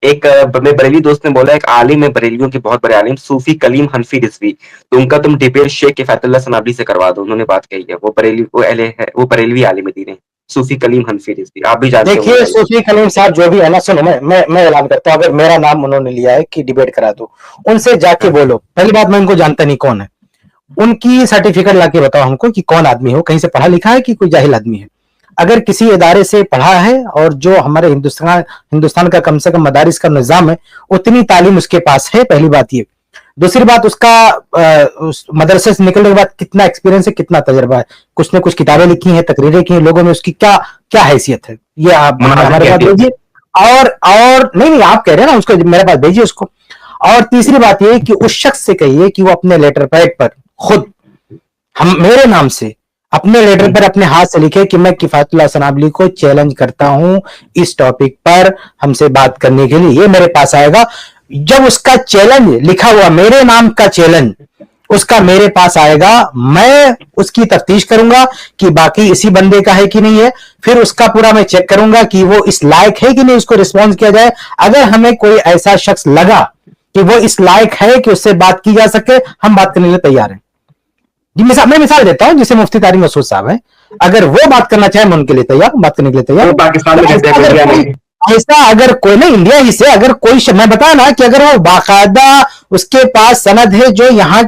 एक मेरे बरेली दोस्त ने बोला, एक आलिम है बरेलियों के, बहुत बड़े आलिम, सूफी कलीम हनफी रिजवी, तो उनका तुम डिबेट शेख किफायतुल्लाह सनाबली से करवा दो, उन्होंने बात कही है। वो बरेली, वो अहले है, वो बरेलवी आलिम दीन है, सूफी कलीम हनफी रिजवी, आप भी जानते देखिए होंगे। सूफी कलीम साहब जो भी है ना, सुनो मैं ऐलान करता हूँ, अगर मेरा नाम उन्होंने लिया है कि डिबेट करा दो, उनसे जाके हाँ। बोलो। पहली बात, मैं उनको जानता नहीं कौन है, उनकी सर्टिफिकेट लाके बताओ हमको कि कौन आदमी हो, कहीं से पढ़ा लिखा है कि कोई जाहिल आदमी है। अगर किसी इदारे से पढ़ा है और जो हमारे हिंदुस्तान का कम से कम मदारिस का निजाम है, उतनी तालीम उसके पास है, पहली बात ये। दूसरी बात, उसका उस मदरसे से निकलने के बाद कितना एक्सपीरियंस है, कितना तजर्बा है, कुछ ने कुछ किताबें लिखी हैं, तकरीरें की हैं, लोगों में उसकी क्या क्या हैसियत है, ये आप हमारे पास भेजिए। और नहीं, आप कह रहे हैं ना, उसको मेरे पास भेजिए उसको। और तीसरी बात ये कि उस शख्स से कहिए कि वो अपने लेटर पैड पर खुद हम मेरे नाम से अपने लेटर पर अपने हाथ से लिखे कि मैं किफायतुल्लाह सनाबली को चैलेंज करता हूं इस टॉपिक पर हमसे बात करने के लिए, ये मेरे पास आएगा। जब उसका चैलेंज लिखा हुआ, मेरे नाम का चैलेंज उसका मेरे पास आएगा, मैं उसकी तफ्तीश करूंगा कि बाकी इसी बंदे का है कि नहीं है, फिर उसका पूरा मैं चेक करूंगा कि वो इस लायक है कि नहीं, उसको रिस्पॉन्स किया जाए। अगर हमें कोई ऐसा शख्स लगा कि वो इस लायक है कि उससे बात की जा सके, हम बात करने के लिए तैयार हैं। मैं मिसाल देता हूं, जैसे मुफ्ती तारिक मसूद साहब हैं, अगर वो बात करना चाहे, मैं उनके लिए तैयार, बात करने के लिए तैयार। पाकिस्तान में ऐसा अगर कोई ना, इंडिया ही से अगर कोई मैं बताया ना कि अगर वो बाकायदा उसके पास सनद है, जो यहाँ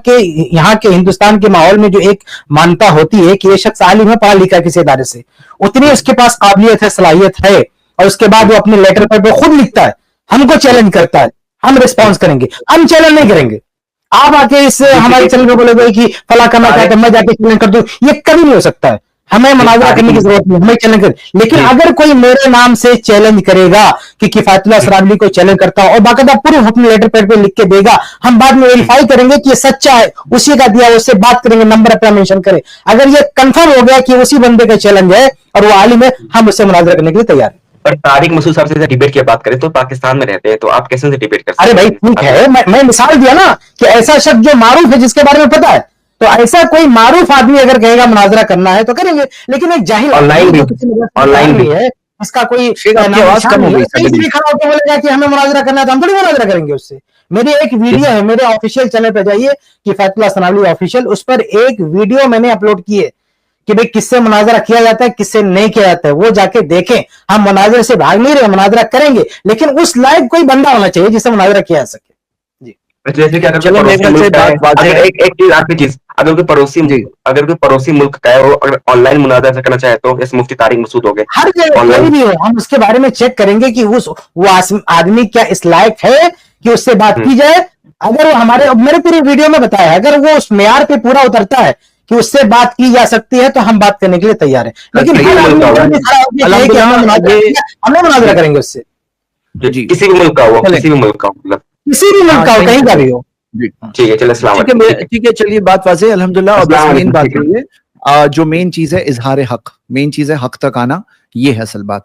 के हिंदुस्तान के माहौल में जो एक मान्यता होती है कि ये शख्स आलिम है, पढ़ा लिखा किसी इदारे से, उतनी उसके पास काबिलियत है, सलाहियत है, और उसके बाद वो अपने लेटर पर खुद लिखता है, हमको चैलेंज करता है, हम रिस्पॉन्स करेंगे, हम चैलेंज नहीं करेंगे। आप आके इस हमारे चैनल पे बोलोगे कि फला करना चाहते मैं जाके चैलेंज कर दूं, ये कभी नहीं हो सकता है। हमें मुनाजरा करने की जरूरत नहीं, हमें चैलेंज कर। लेकिन अगर कोई मेरे नाम से चैलेंज करेगा कि किफायतुल्लाह सनाबली को चैलेंज करता हूं, और बाकायदा प्रूफ अपने लेटर पैड पे लिख के देगा, हम बाद में वेरीफाई करेंगे कि ये सच्चा है, उसी का दिया, उससे बात करेंगे, नंबर अपना मेंशन करें। अगर ये कंफर्म हो गया कि उसी बंदे का चैलेंज है और वो आलिम है, हम उससे मुनाजरा करने के लिए तैयार हैं। पर तारिक मसूद साहब से डिबेट की बात करें तो पाकिस्तान में रहते हैं, तो आप कैसे डिबेट कर सकते हैं? अरे भाई ठीक है, मैं मिसाल दिया ना कि ऐसा शख्स जो मारूफ है, जिसके बारे में पता है, तो ऐसा कोई मारूफ आदमी अगर कहेगा मुनाजरा करना है तो करेंगे। लेकिन एक जाहिल ऑनलाइन भी है, इसका कोई आवाज कम हो गई, खड़ा होकर बोलेगा कि हमें मुनाजरा करना है, तो हम थोड़ी मुनाजरा करेंगे उससे। मेरी एक वीडियो है, मेरे ऑफिशियल चैनल पे जाइए, किफायतुल्लाह सनाबली ऑफिशियल, उस पर एक वीडियो मैंने अपलोड की है कि भाई किससे मुनाजरा किया जाता है, किससे नहीं किया जाता है, वो जाके देखें। हम मुनाजरे से भाग नहीं रहे, मुनाजरा करेंगे, लेकिन उस लायक कोई बंदा होना चाहिए जिससे मुनाजरा किया जा सके। जैसे कि अगर एक चीज आखिरी चीज, अगर कोई पड़ोसी मुल्क का है, वो अगर ऑनलाइन मुनाजरा करना चाहे तो जैसे मुफ्ती तारिक मसूद हो गए, हर जगह कोई भी हो, हम उसके बारे में चेक करेंगे कि वो आदमी क्या इस लायक है कि उससे बात की जाए। अगर वो मेरे पूरी वीडियो में बताया, अगर वो उस मेयार पे पूरा उतरता है कि उससे बात की जा सकती है, तो हम बात करने के लिए तैयार हैं। लेकिन हम मुनाजरा करेंगे उससे, किसी भी मुल्क का हो, किसी भी मुल्क का हो, मतलब किसी भी मुल्क का हो, कहीं का भी हो। ठीक है, चलो अस्सलाम वालेकुम। ठीक है, चलिए बात वाज़ेह अल्हम्दुलिल्लाह। और बस मेन बात ये है, जो मेन चीज है इजहार हक, मेन चीज है हक तक आना, ये है असल बात।